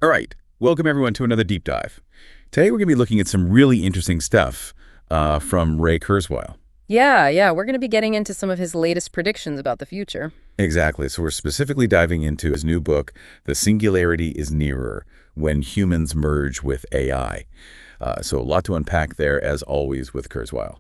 All right, welcome everyone to another deep dive. Today we're going to be looking at some really interesting stuff from Ray Kurzweil. Yeah, we're going to be getting into some of his latest predictions about the future. Exactly, so we're specifically diving into his new book, The Singularity Is Nearer, When Humans Merge with AI. So a lot to unpack there, as always, with Kurzweil.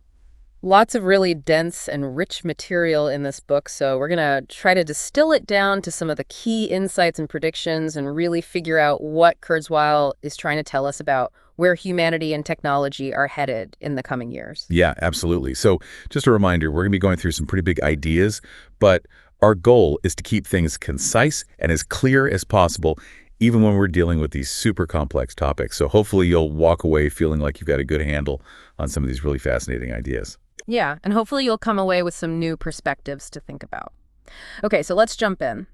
Lots of really dense and rich material in this book, so we're going to try to distill it down to some of the key insights and predictions and really figure out what Kurzweil is trying to tell us about where humanity and technology are headed in the coming years. Yeah, absolutely. So just a reminder, we're going to be going through some pretty big ideas, but our goal is to keep things concise and as clear as possible, even when we're dealing with these super complex topics. So hopefully you'll walk away feeling like you've got a good handle on some of these really fascinating ideas. Yeah, and hopefully you'll come away with some new perspectives to think about. Okay, so let's jump in.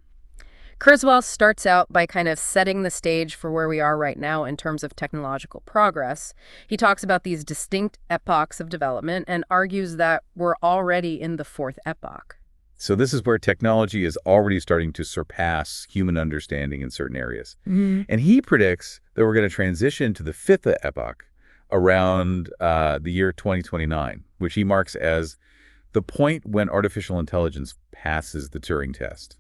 Kurzweil starts out by kind of setting the stage for where we are right now in terms of technological progress. He talks about these distinct epochs of development and argues that we're already in the fourth epoch. So this is where technology is already starting to surpass human understanding in certain areas. And he predicts that we're going to transition to the fifth epoch around the year 2029, which he marks as the point when artificial intelligence passes the Turing test.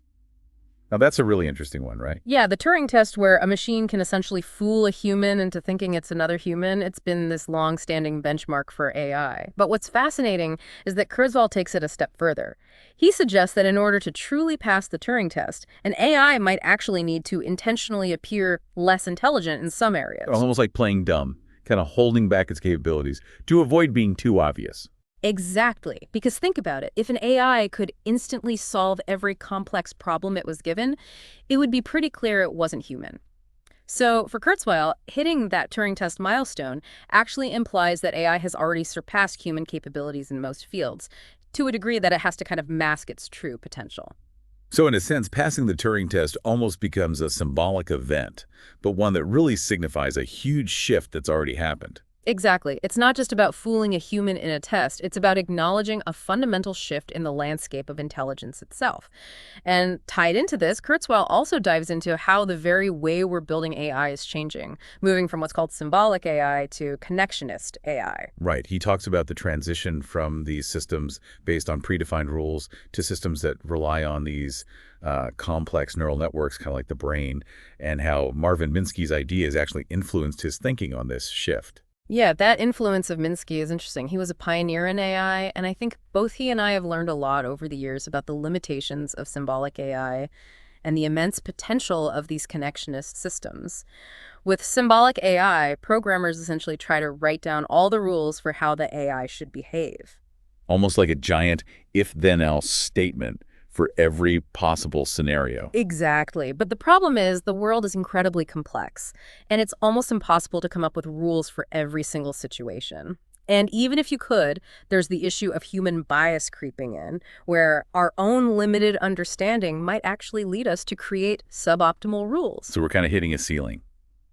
Now, that's a really interesting one, right? Yeah, the Turing test, where a machine can essentially fool a human into thinking it's another human, it's been this long-standing benchmark for AI. But what's fascinating is that Kurzweil takes it a step further. He suggests that in order to truly pass the Turing test, an AI might actually need to intentionally appear less intelligent in some areas. Almost like playing dumb, kind of holding back its capabilities to avoid being too obvious. Exactly. Because think about it. If an AI could instantly solve every complex problem it was given, it would be pretty clear it wasn't human. So for Kurzweil, hitting that Turing test milestone actually implies that AI has already surpassed human capabilities in most fields, to a degree that it has to kind of mask its true potential. So in a sense, passing the Turing test almost becomes a symbolic event, but one that really signifies a huge shift that's already happened. Exactly. It's not just about fooling a human in a test. It's about acknowledging a fundamental shift in the landscape of intelligence itself. And tied into this, Kurzweil also dives into how the very way we're building AI is changing, moving from what's called symbolic AI to connectionist AI. Right. He talks about the transition from these systems based on predefined rules to systems that rely on these complex neural networks, kind of like the brain, and how Marvin Minsky's ideas actually influenced his thinking on this shift. Yeah, that influence of Minsky is interesting. He was a pioneer in AI, and I think both he and I have learned a lot over the years about the limitations of symbolic AI and the immense potential of these connectionist systems. With symbolic AI, programmers essentially try to write down all the rules for how the AI should behave. Almost like a giant if-then-else statement for every possible scenario. Exactly. But the problem is the world is incredibly complex, and it's almost impossible to come up with rules for every single situation. And even if you could, there's the issue of human bias creeping in, where our own limited understanding might actually lead us to create suboptimal rules. So we're kind of hitting a ceiling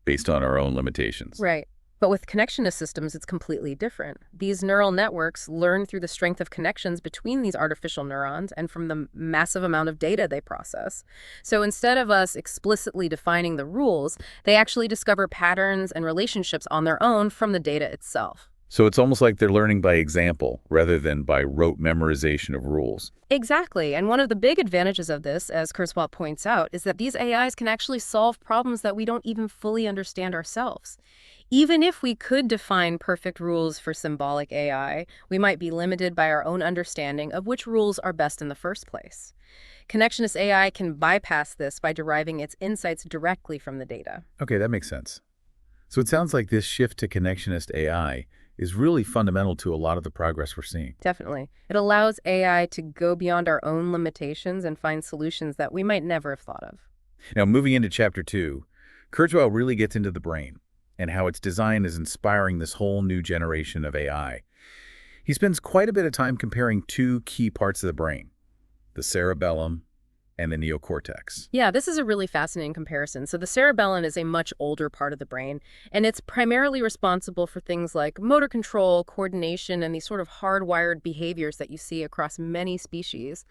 based on our own limitations. Right. But with connectionist systems, it's completely different. These neural networks learn through the strength of connections between these artificial neurons and from the massive amount of data they process. So instead of us explicitly defining the rules, they actually discover patterns and relationships on their own from the data itself. So it's almost like they're learning by example rather than by rote memorization of rules. Exactly. And one of the big advantages of this, as Kurzweil points out, is that these AIs can actually solve problems that we don't even fully understand ourselves. Even if we could define perfect rules for symbolic AI, we might be limited by our own understanding of which rules are best in the first place. Connectionist AI can bypass this by deriving its insights directly from the data. Okay, that makes sense. So it sounds like this shift to connectionist AI is really fundamental to a lot of the progress we're seeing. Definitely. It allows AI to go beyond our own limitations and find solutions that we might never have thought of. Now, moving into Chapter 2, Kurzweil really gets into the brain and how its design is inspiring this whole new generation of AI. He spends quite a bit of time comparing two key parts of the brain, the cerebellum and the neocortex. Yeah, this is a really fascinating comparison. So the cerebellum is a much older part of the brain, and it's primarily responsible for things like motor control, coordination, and these sort of hardwired behaviors that you see across many species.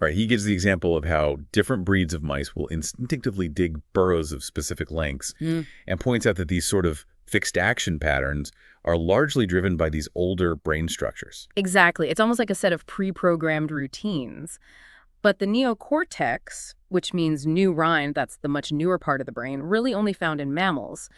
Right, he gives the example of how different breeds of mice will instinctively dig burrows of specific lengths and points out that these sort of fixed action patterns are largely driven by these older brain structures. Exactly. It's almost like a set of pre-programmed routines. But the neocortex, which means new rind, that's the much newer part of the brain, really only found in mammals.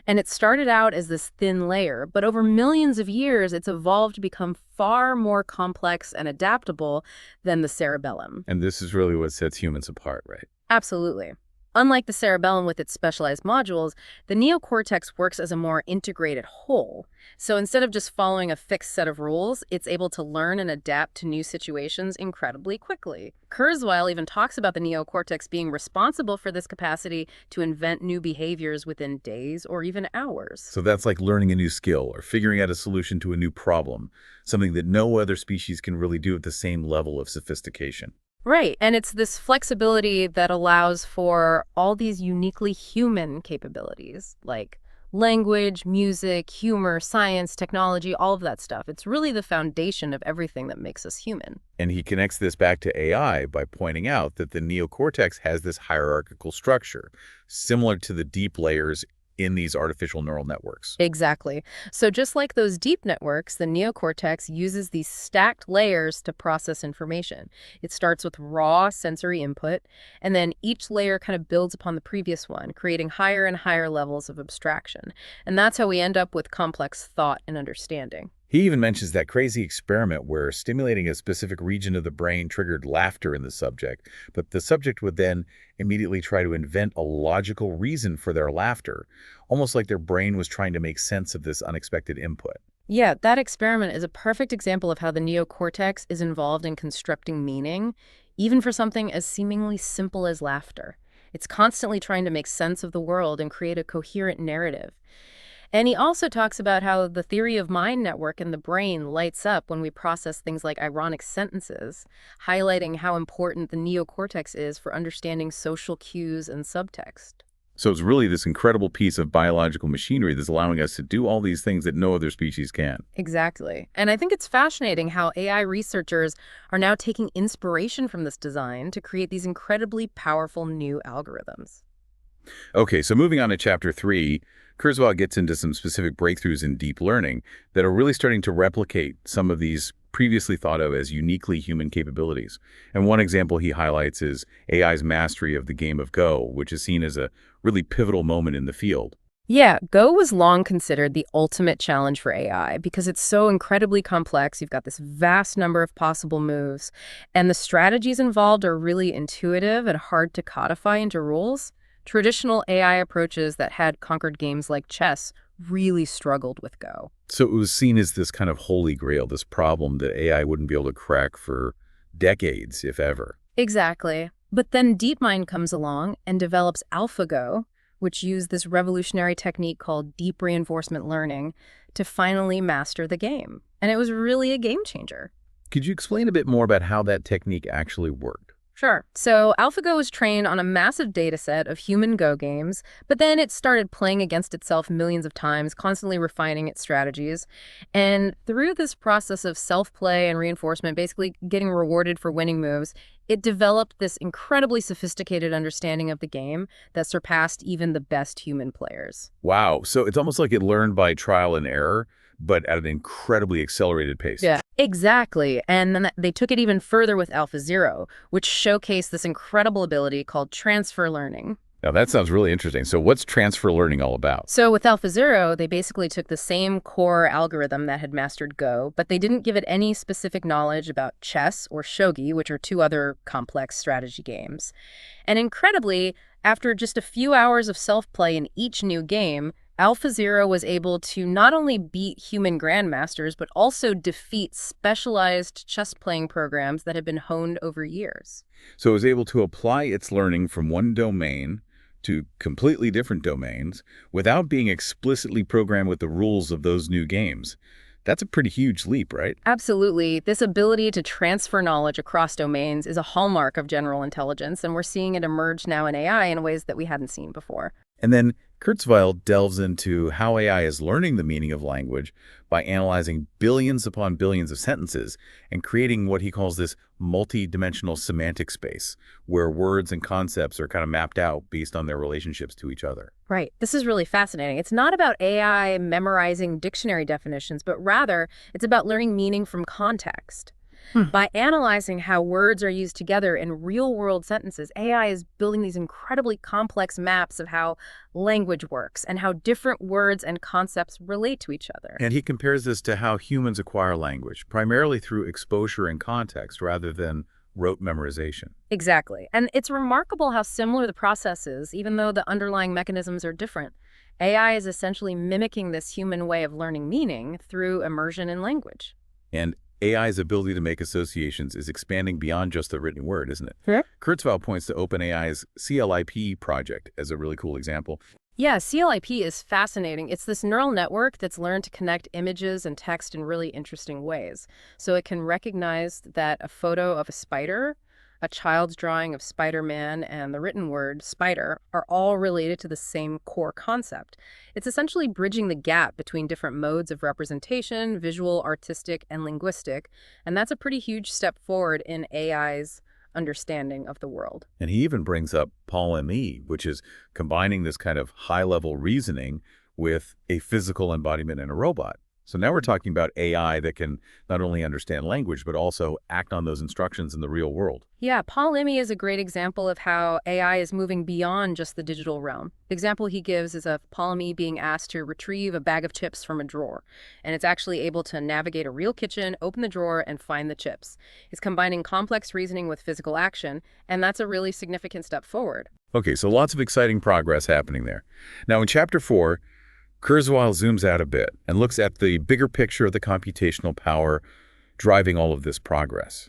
And it started out as this thin layer, but over millions of years, it's evolved to become far more complex and adaptable than the cerebellum. And this is really what sets humans apart, right? Absolutely. Unlike the cerebellum with its specialized modules, the neocortex works as a more integrated whole. So instead of just following a fixed set of rules, it's able to learn and adapt to new situations incredibly quickly. Kurzweil even talks about the neocortex being responsible for this capacity to invent new behaviors within days or even hours. So that's like learning a new skill or figuring out a solution to a new problem, something that no other species can really do at the same level of sophistication. Right, and it's this flexibility that allows for all these uniquely human capabilities, like language, music, humor, science, technology, all of that stuff. It's really the foundation of everything that makes us human. And he connects this back to AI by pointing out that the neocortex has this hierarchical structure, similar to the deep layers in these artificial neural networks. Exactly. So just like those deep networks, the neocortex uses these stacked layers to process information. It starts with raw sensory input, and then each layer kind of builds upon the previous one, creating higher and higher levels of abstraction. And that's how we end up with complex thought and understanding. He even mentions that crazy experiment where stimulating a specific region of the brain triggered laughter in the subject, but the subject would then immediately try to invent a logical reason for their laughter, almost like their brain was trying to make sense of this unexpected input. Yeah, that experiment is a perfect example of how the neocortex is involved in constructing meaning, even for something as seemingly simple as laughter. It's constantly trying to make sense of the world and create a coherent narrative. And he also talks about how the theory of mind network in the brain lights up when we process things like ironic sentences, highlighting how important the neocortex is for understanding social cues and subtext. So it's really this incredible piece of biological machinery that's allowing us to do all these things that no other species can. Exactly. And I think it's fascinating how AI researchers are now taking inspiration from this design to create these incredibly powerful new algorithms. Okay, so moving on to chapter 3, Kurzweil gets into some specific breakthroughs in deep learning that are really starting to replicate some of these previously thought of as uniquely human capabilities. And one example he highlights is AI's mastery of the game of Go, which is seen as a really pivotal moment in the field. Yeah, Go was long considered the ultimate challenge for AI because it's so incredibly complex. You've got this vast number of possible moves, and the strategies involved are really intuitive and hard to codify into rules. Traditional AI approaches that had conquered games like chess really struggled with Go. So it was seen as this kind of holy grail, this problem that AI wouldn't be able to crack for decades, if ever. Exactly. But then DeepMind comes along and develops AlphaGo, which used this revolutionary technique called deep reinforcement learning to finally master the game. And it was really a game changer. Could you explain a bit more about how that technique actually worked? Sure. So AlphaGo was trained on a massive data set of human Go games, but then it started playing against itself millions of times, constantly refining its strategies. And through this process of self-play and reinforcement, basically getting rewarded for winning moves, it developed this incredibly sophisticated understanding of the game that surpassed even the best human players. Wow, so it's almost like it learned by trial and error, but at an incredibly accelerated pace. Yeah, exactly. And then they took it even further with AlphaZero, which showcased this incredible ability called transfer learning. Now that sounds really interesting. So what's transfer learning all about? So with AlphaZero, they basically took the same core algorithm that had mastered Go, but they didn't give it any specific knowledge about chess or shogi, which are two other complex strategy games. And incredibly, after just a few hours of self-play in each new game, AlphaZero was able to not only beat human grandmasters, but also defeat specialized chess-playing programs that had been honed over years. So it was able to apply its learning from one domain to completely different domains without being explicitly programmed with the rules of those new games. That's a pretty huge leap, right? Absolutely. This ability to transfer knowledge across domains is a hallmark of general intelligence, and we're seeing it emerge now in AI in ways that we hadn't seen before. And then Kurzweil delves into how AI is learning the meaning of language by analyzing billions upon billions of sentences and creating what he calls this multi-dimensional semantic space, where words and concepts are kind of mapped out based on their relationships to each other. Right. This is really fascinating. It's not about AI memorizing dictionary definitions, but rather it's about learning meaning from context. By analyzing how words are used together in real-world sentences, AI is building these incredibly complex maps of how language works and how different words and concepts relate to each other. And he compares this to how humans acquire language, primarily through exposure and context rather than rote memorization. Exactly. And it's remarkable how similar the process is, even though the underlying mechanisms are different. AI is essentially mimicking this human way of learning meaning through immersion in language. And AI's ability to make associations is expanding beyond just the written word, isn't it? Yeah. Kurzweil points to OpenAI's CLIP project as a really cool example. Yeah, CLIP is fascinating. It's this neural network that's learned to connect images and text in really interesting ways. So it can recognize that a photo of a spider, a child's drawing of Spider-Man, and the written word spider are all related to the same core concept. It's essentially bridging the gap between different modes of representation, visual, artistic, and linguistic, and that's a pretty huge step forward in AI's understanding of the world. And he even brings up polymny, which is combining this kind of high-level reasoning with a physical embodiment in a robot. So now we're talking about AI that can not only understand language, but also act on those instructions in the real world. Yeah, polymny is a great example of how AI is moving beyond just the digital realm. The example he gives is of polymny being asked to retrieve a bag of chips from a drawer, and it's actually able to navigate a real kitchen, open the drawer, and find the chips. It's combining complex reasoning with physical action, and that's a really significant step forward. Okay, so lots of exciting progress happening there. Now in Chapter 4, Kurzweil zooms out a bit and looks at the bigger picture of the computational power driving all of this progress.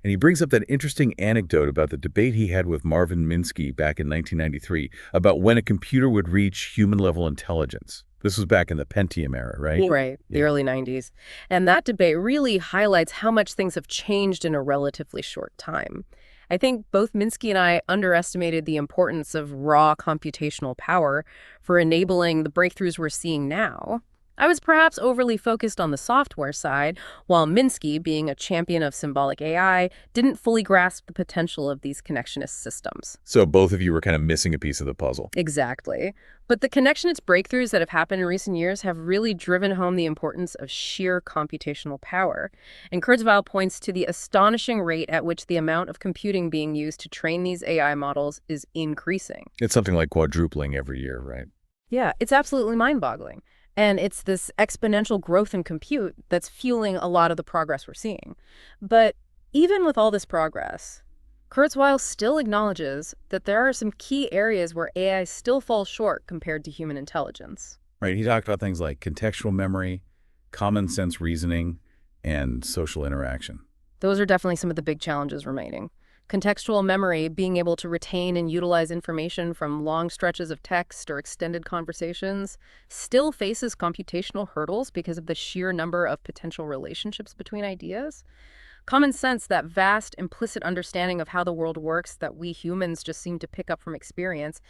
And he brings up that interesting anecdote about the debate he had with Marvin Minsky back in 1993 about when a computer would reach human-level intelligence. This was back in the Pentium era, right? Right, the Yeah. early 90s. And that debate really highlights how much things have changed in a relatively short time. I think both Minsky and I underestimated the importance of raw computational power for enabling the breakthroughs we're seeing now. I was perhaps overly focused on the software side, while Minsky, being a champion of symbolic AI, didn't fully grasp the potential of these connectionist systems. So both of you were kind of missing a piece of the puzzle. Exactly. But the connectionist breakthroughs that have happened in recent years have really driven home the importance of sheer computational power. And Kurzweil points to the astonishing rate at which the amount of computing being used to train these AI models is increasing. It's something like quadrupling every year, right? Yeah, it's absolutely mind-boggling. And it's this exponential growth in compute that's fueling a lot of the progress we're seeing. But even with all this progress, Kurzweil still acknowledges that there are some key areas where AI still falls short compared to human intelligence. Right, he talked about things like contextual memory, common sense reasoning, and social interaction. Those are definitely some of the big challenges remaining. Contextual memory, being able to retain and utilize information from long stretches of text or extended conversations, still faces computational hurdles because of the sheer number of potential relationships between ideas. Common sense, that vast implicit understanding of how the world works that we humans just seem to pick up from experience,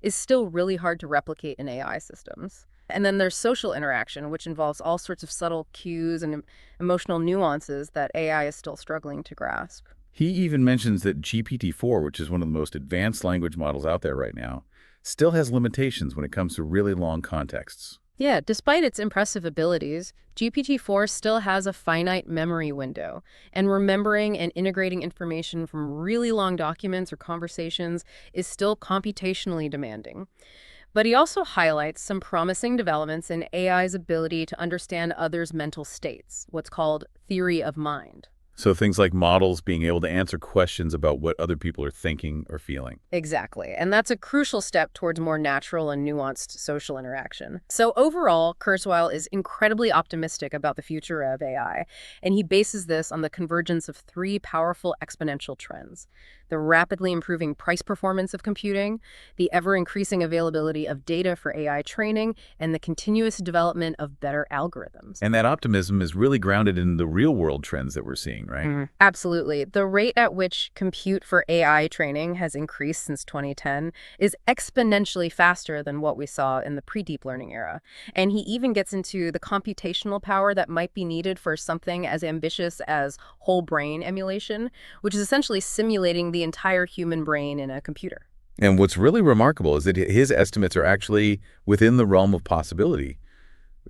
is still really hard to replicate in AI systems. And then there's social interaction, which involves all sorts of subtle cues and emotional nuances that AI is still struggling to grasp. He even mentions that GPT-4, which is one of the most advanced language models out there right now, still has limitations when it comes to really long contexts. Yeah, despite its impressive abilities, GPT-4 still has a finite memory window, and remembering and integrating information from really long documents or conversations is still computationally demanding. But he also highlights some promising developments in AI's ability to understand others' mental states, what's called theory of mind. So things like models being able to answer questions about what other people are thinking or feeling. Exactly. And that's a crucial step towards more natural and nuanced social interaction. So overall, Kurzweil is incredibly optimistic about the future of AI, and he bases this on the convergence of three powerful exponential trends. the rapidly improving price performance of computing, the ever-increasing availability of data for AI training, and the continuous development of better algorithms. And that optimism is really grounded in the real-world trends that we're seeing, right? Absolutely. The rate at which compute for AI training has increased since 2010 is exponentially faster than what we saw in the pre-deep learning era. And he even gets into the computational power that might be needed for something as ambitious as whole brain emulation, which is essentially simulating the entire human brain in a computer. And what's really remarkable is that his estimates are actually within the realm of possibility,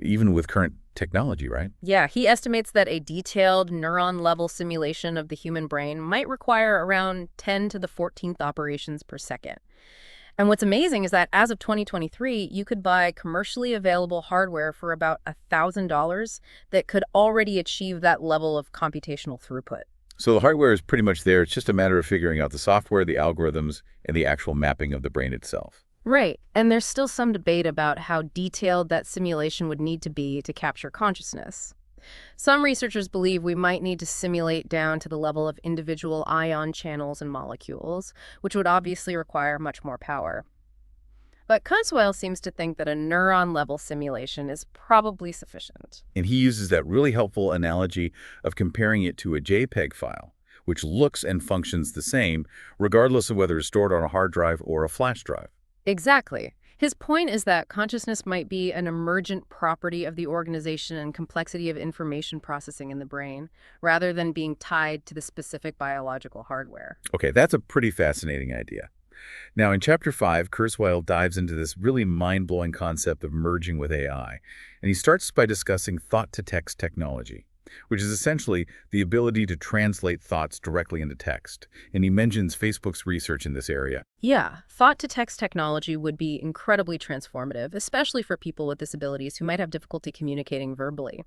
even with current technology, right? Yeah, he estimates that a detailed neuron-level simulation of the human brain might require around 10 to the 14th operations per second. And what's amazing is that as of 2023, you could buy commercially available hardware for about $1,000 that could already achieve that level of computational throughput. So the hardware is pretty much there. It's just a matter of figuring out the software, the algorithms, and the actual mapping of the brain itself. Right. And there's still some debate about how detailed that simulation would need to be to capture consciousness. Some researchers believe we might need to simulate down to the level of individual ion channels and molecules, which would obviously require much more power. But Kurzweil seems to think that a neuron-level simulation is probably sufficient. And he uses that really helpful analogy of comparing it to a JPEG file, which looks and functions the same, regardless of whether it's stored on a hard drive or a flash drive. Exactly. His point is that consciousness might be an emergent property of the organization and complexity of information processing in the brain, rather than being tied to the specific biological hardware. Okay, that's a pretty fascinating idea. Now, in Chapter 5, Kurzweil dives into this really mind-blowing concept of merging with AI, and he starts by discussing thought-to-text technology, which is essentially the ability to translate thoughts directly into text. And he mentions Facebook's research in this area. Yeah, thought-to-text technology would be incredibly transformative, especially for people with disabilities who might have difficulty communicating verbally.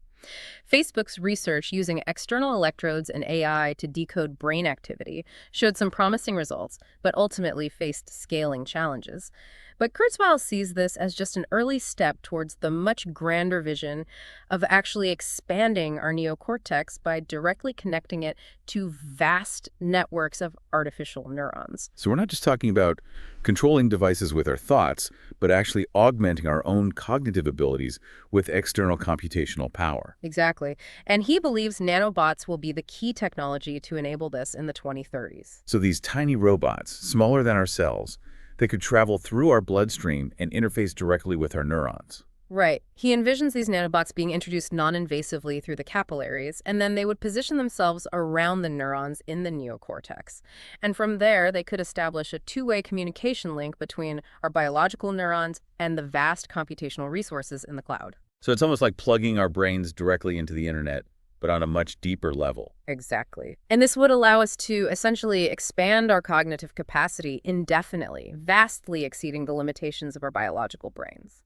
Facebook's research using external electrodes and AI to decode brain activity showed some promising results, but ultimately faced scaling challenges. But Kurzweil sees this as just an early step towards the much grander vision of actually expanding our neocortex by directly connecting it to vast networks of artificial neurons. So we're not just talking about controlling devices with our thoughts, but actually augmenting our own cognitive abilities with external computational power. Exactly. And he believes nanobots will be the key technology to enable this in the 2030s. So these tiny robots, smaller than our cells, they could travel through our bloodstream and interface directly with our neurons. Right. He envisions these nanobots being introduced non-invasively through the capillaries, and then they would position themselves around the neurons in the neocortex. And from there, they could establish a two-way communication link between our biological neurons and the vast computational resources in the cloud. So it's almost like plugging our brains directly into the internet, but on a much deeper level. Exactly. And this would allow us to essentially expand our cognitive capacity indefinitely, vastly exceeding the limitations of our biological brains.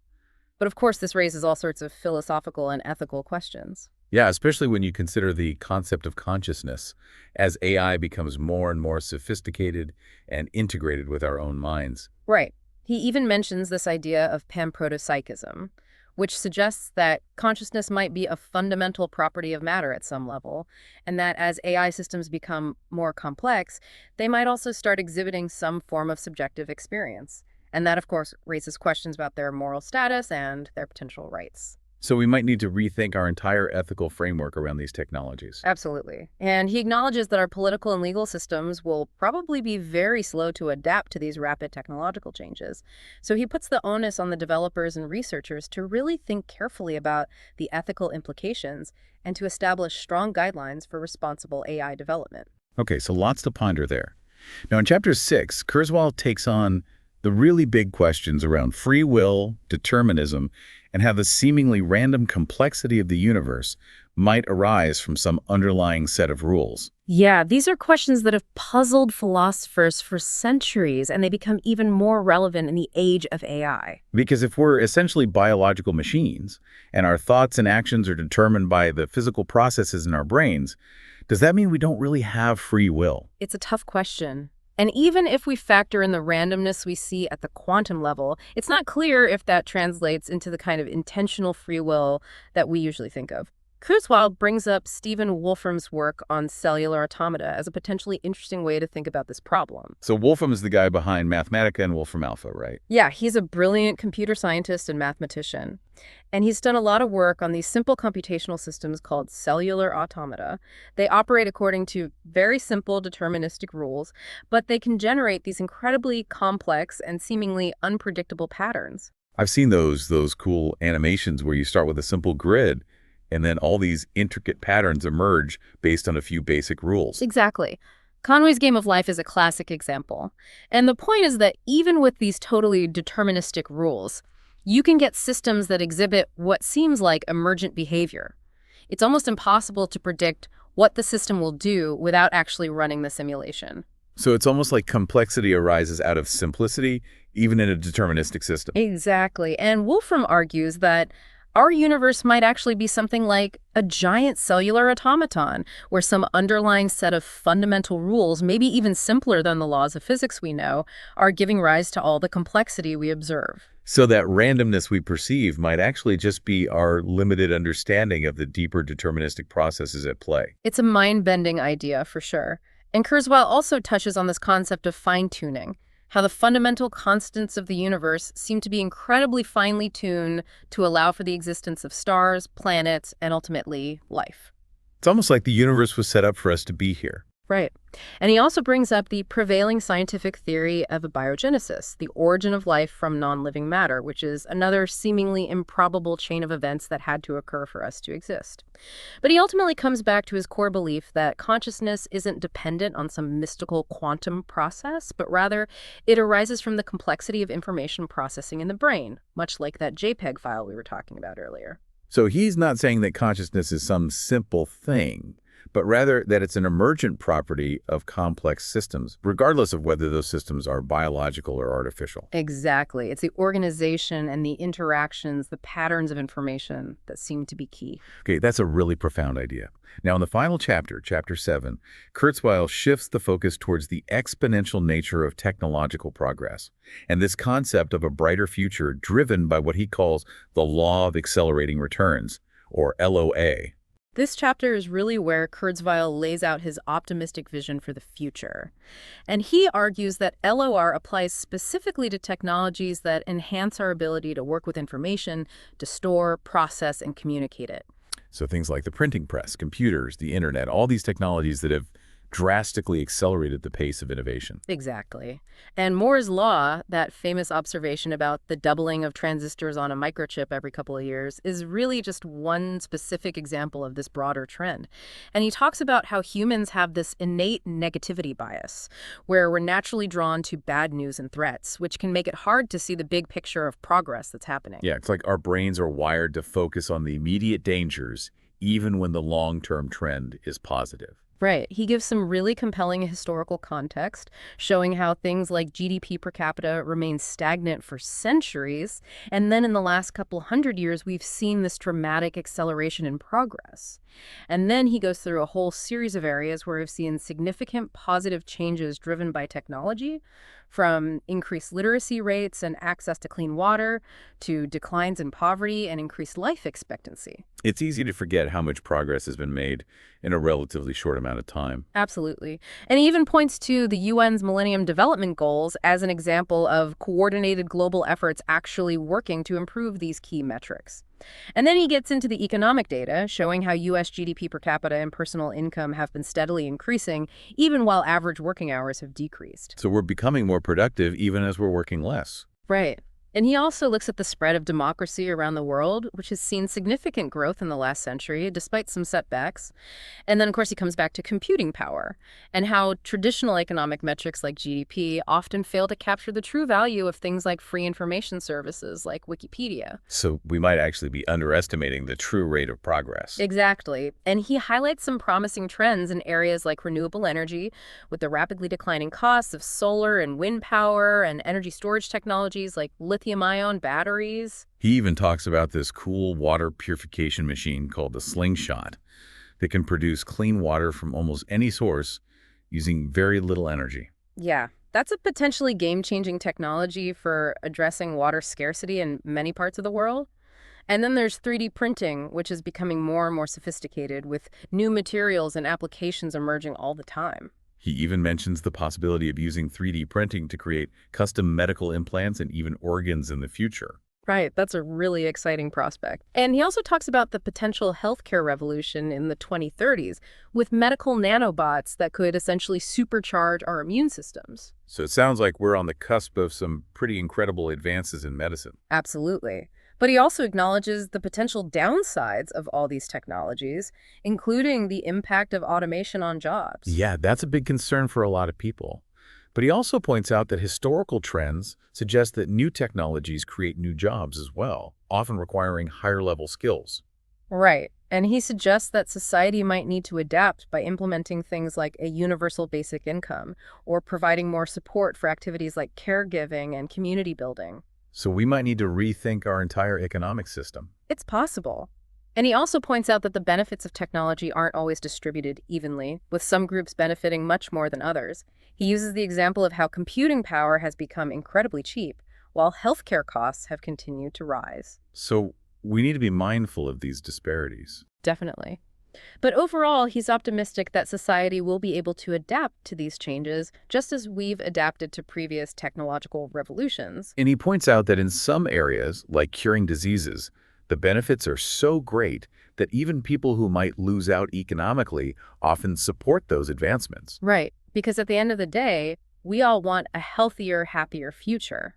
But of course, this raises all sorts of philosophical and ethical questions. Yeah, especially when you consider the concept of consciousness as AI becomes more and more sophisticated and integrated with our own minds. Right. He even mentions this idea of panprotopsychism, which suggests that consciousness might be a fundamental property of matter at some level, and that as AI systems become more complex, they might also start exhibiting some form of subjective experience. And that, of course, raises questions about their moral status and their potential rights. So we might need to rethink our entire ethical framework around these technologies. Absolutely. And he acknowledges that our political and legal systems will probably be very slow to adapt to these rapid technological changes. So he puts the onus on the developers and researchers to really think carefully about the ethical implications and to establish strong guidelines for responsible AI development. Okay, so lots to ponder there. Now, in Chapter 6, Kurzweil takes on the really big questions around free will, determinism, and how the seemingly random complexity of the universe might arise from some underlying set of rules. Yeah, these are questions that have puzzled philosophers for centuries, and they become even more relevant in the age of AI. Because if we're essentially biological machines, and our thoughts and actions are determined by the physical processes in our brains, does that mean we don't really have free will? It's a tough question. And even if we factor in the randomness we see at the quantum level, it's not clear if that translates into the kind of intentional free will that we usually think of. Kurzweil brings up Stephen Wolfram's work on cellular automata as a potentially interesting way to think about this problem. So Wolfram is the guy behind Mathematica and Wolfram Alpha, right? Yeah, he's a brilliant computer scientist and mathematician. And he's done a lot of work on these simple computational systems called cellular automata. They operate according to very simple deterministic rules, but they can generate these incredibly complex and seemingly unpredictable patterns. I've seen those cool animations where you start with a simple grid and then all these intricate patterns emerge based on a few basic rules. Exactly. Conway's Game of Life is a classic example. And the point is that even with these totally deterministic rules, you can get systems that exhibit what seems like emergent behavior. It's almost impossible to predict what the system will do without actually running the simulation. So it's almost like complexity arises out of simplicity, even in a deterministic system. Exactly. And Wolfram argues that our universe might actually be something like a giant cellular automaton, where some underlying set of fundamental rules, maybe even simpler than the laws of physics we know, are giving rise to all the complexity we observe. So that randomness we perceive might actually just be our limited understanding of the deeper deterministic processes at play. It's a mind-bending idea, for sure. And Kurzweil also touches on this concept of fine-tuning, how the fundamental constants of the universe seem to be incredibly finely tuned to allow for the existence of stars, planets, and ultimately life. It's almost like the universe was set up for us to be here. Right. And he also brings up the prevailing scientific theory of abiogenesis, the origin of life from non-living matter, which is another seemingly improbable chain of events that had to occur for us to exist. But he ultimately comes back to his core belief that consciousness isn't dependent on some mystical quantum process, but rather it arises from the complexity of information processing in the brain, much like that JPEG file we were talking about earlier. So he's not saying that consciousness is some simple thing, but rather that it's an emergent property of complex systems, regardless of whether those systems are biological or artificial. Exactly. It's the organization and the interactions, the patterns of information that seem to be key. Okay, that's a really profound idea. Now, in the final chapter, chapter 7, Kurzweil shifts the focus towards the exponential nature of technological progress and this concept of a brighter future driven by what he calls the law of accelerating returns, or LOA. This chapter is really where Kurzweil lays out his optimistic vision for the future. And he argues that LOR applies specifically to technologies that enhance our ability to work with information, to store, process, and communicate it. So things like the printing press, computers, the internet, all these technologies that have drastically accelerated the pace of innovation. Exactly. And Moore's law, that famous observation about the doubling of transistors on a microchip every couple of years, is really just one specific example of this broader trend. And he talks about how humans have this innate negativity bias, where we're naturally drawn to bad news and threats, which can make it hard to see the big picture of progress that's happening. Yeah, it's like our brains are wired to focus on the immediate dangers, even when the long-term trend is positive. Right. He gives some really compelling historical context, showing how things like GDP per capita remain stagnant for centuries, and then in the last couple hundred years, we've seen this dramatic acceleration in progress. And then he goes through a whole series of areas where we've seen significant positive changes driven by technology, from increased literacy rates and access to clean water to declines in poverty and increased life expectancy. It's easy to forget how much progress has been made in a relatively short amount of time. Absolutely. And he even points to the UN's Millennium Development Goals as an example of coordinated global efforts actually working to improve these key metrics. And then he gets into the economic data, showing how U.S. GDP per capita and personal income have been steadily increasing, even while average working hours have decreased. So we're becoming more productive even as we're working less. Right. And he also looks at the spread of democracy around the world, which has seen significant growth in the last century, despite some setbacks. And then, of course, he comes back to computing power and how traditional economic metrics like GDP often fail to capture the true value of things like free information services like Wikipedia. So we might actually be underestimating the true rate of progress. Exactly. And he highlights some promising trends in areas like renewable energy, with the rapidly declining costs of solar and wind power and energy storage technologies like lithium-ion batteries. He even talks about this cool water purification machine called the Slingshot that can produce clean water from almost any source using very little energy. Yeah, that's a potentially game-changing technology for addressing water scarcity in many parts of the world. And then there's 3D printing, which is becoming more and more sophisticated with new materials and applications emerging all the time. He even mentions the possibility of using 3D printing to create custom medical implants and even organs in the future. Right, that's a really exciting prospect. And he also talks about the potential healthcare revolution in the 2030s with medical nanobots that could essentially supercharge our immune systems. So it sounds like we're on the cusp of some pretty incredible advances in medicine. Absolutely. But he also acknowledges the potential downsides of all these technologies, including the impact of automation on jobs. Yeah, that's a big concern for a lot of people. But he also points out that historical trends suggest that new technologies create new jobs as well, often requiring higher-level skills. Right. And he suggests that society might need to adapt by implementing things like a universal basic income or providing more support for activities like caregiving and community building. So we might need to rethink our entire economic system. It's possible. And he also points out that the benefits of technology aren't always distributed evenly, with some groups benefiting much more than others. He uses the example of how computing power has become incredibly cheap, while healthcare costs have continued to rise. So we need to be mindful of these disparities. Definitely. But overall, he's optimistic that society will be able to adapt to these changes, just as we've adapted to previous technological revolutions. And he points out that in some areas, like curing diseases, the benefits are so great that even people who might lose out economically often support those advancements. Right, because at the end of the day, we all want a healthier, happier future.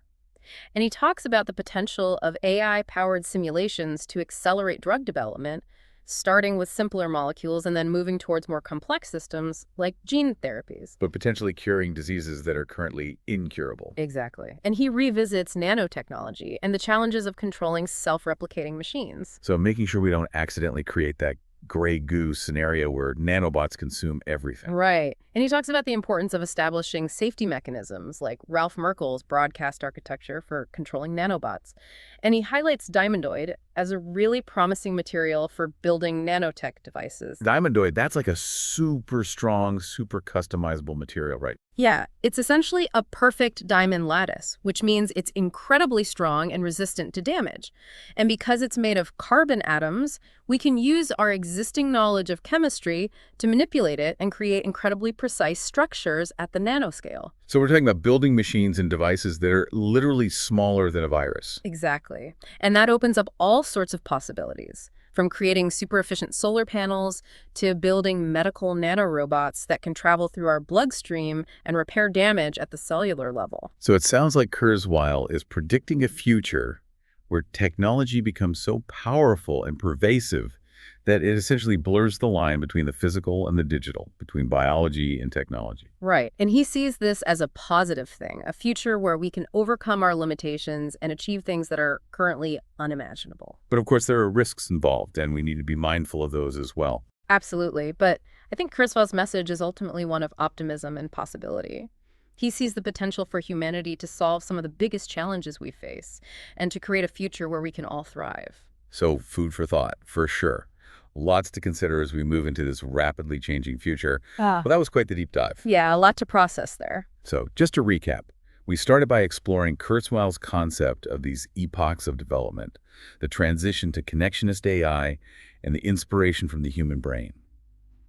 And he talks about the potential of AI-powered simulations to accelerate drug development, starting with simpler molecules and then moving towards more complex systems like gene therapies. But potentially curing diseases that are currently incurable. Exactly. And he revisits nanotechnology and the challenges of controlling self-replicating machines. So making sure we don't accidentally create that gray goo scenario where nanobots consume everything. Right. And he talks about the importance of establishing safety mechanisms like Ralph Merkel's broadcast architecture for controlling nanobots. And he highlights diamondoid as a really promising material for building nanotech devices. Diamondoid, that's like a super strong, super customizable material, right? Yeah, it's essentially a perfect diamond lattice, which means it's incredibly strong and resistant to damage. And because it's made of carbon atoms, we can use our existing knowledge of chemistry to manipulate it and create incredibly precise structures at the nanoscale. So we're talking about building machines and devices that are literally smaller than a virus. Exactly. And that opens up all sorts of possibilities, from creating super efficient solar panels to building medical nanorobots that can travel through our bloodstream and repair damage at the cellular level. So it sounds like Kurzweil is predicting a future where technology becomes so powerful and pervasive that it essentially blurs the line between the physical and the digital, between biology and technology. Right. And he sees this as a positive thing, a future where we can overcome our limitations and achieve things that are currently unimaginable. But of course, there are risks involved, and we need to be mindful of those as well. Absolutely. But I think Kurzweil's message is ultimately one of optimism and possibility. He sees the potential for humanity to solve some of the biggest challenges we face and to create a future where we can all thrive. So food for thought, for sure. Lots to consider as we move into this rapidly changing future. Well, that was quite the deep dive. Yeah, a lot to process there. So just to recap, we started by exploring Kurzweil's concept of these epochs of development, the transition to connectionist AI, and the inspiration from the human brain.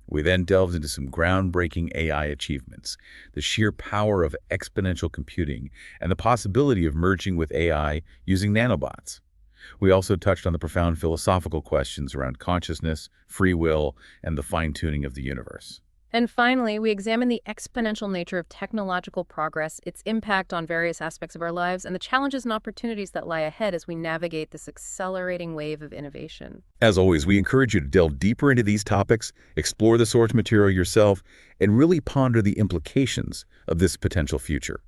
We then delved into some groundbreaking AI achievements, the sheer power of exponential computing, and the possibility of merging with AI using nanobots. We also touched on the profound philosophical questions around consciousness, free will, and the fine-tuning of the universe. And finally, we examine the exponential nature of technological progress, its impact on various aspects of our lives, and the challenges and opportunities that lie ahead as we navigate this accelerating wave of innovation. As always, we encourage you to delve deeper into these topics, explore the source material yourself, and really ponder the implications of this potential future.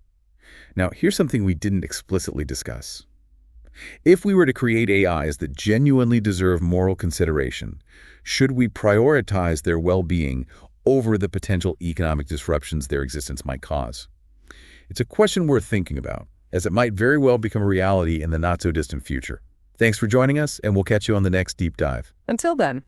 Now, here's something we didn't explicitly discuss. If we were to create AIs that genuinely deserve moral consideration, should we prioritize their well-being over the potential economic disruptions their existence might cause? It's a question worth thinking about, as it might very well become a reality in the not-so-distant future. Thanks for joining us, and we'll catch you on the next Deep Dive. Until then.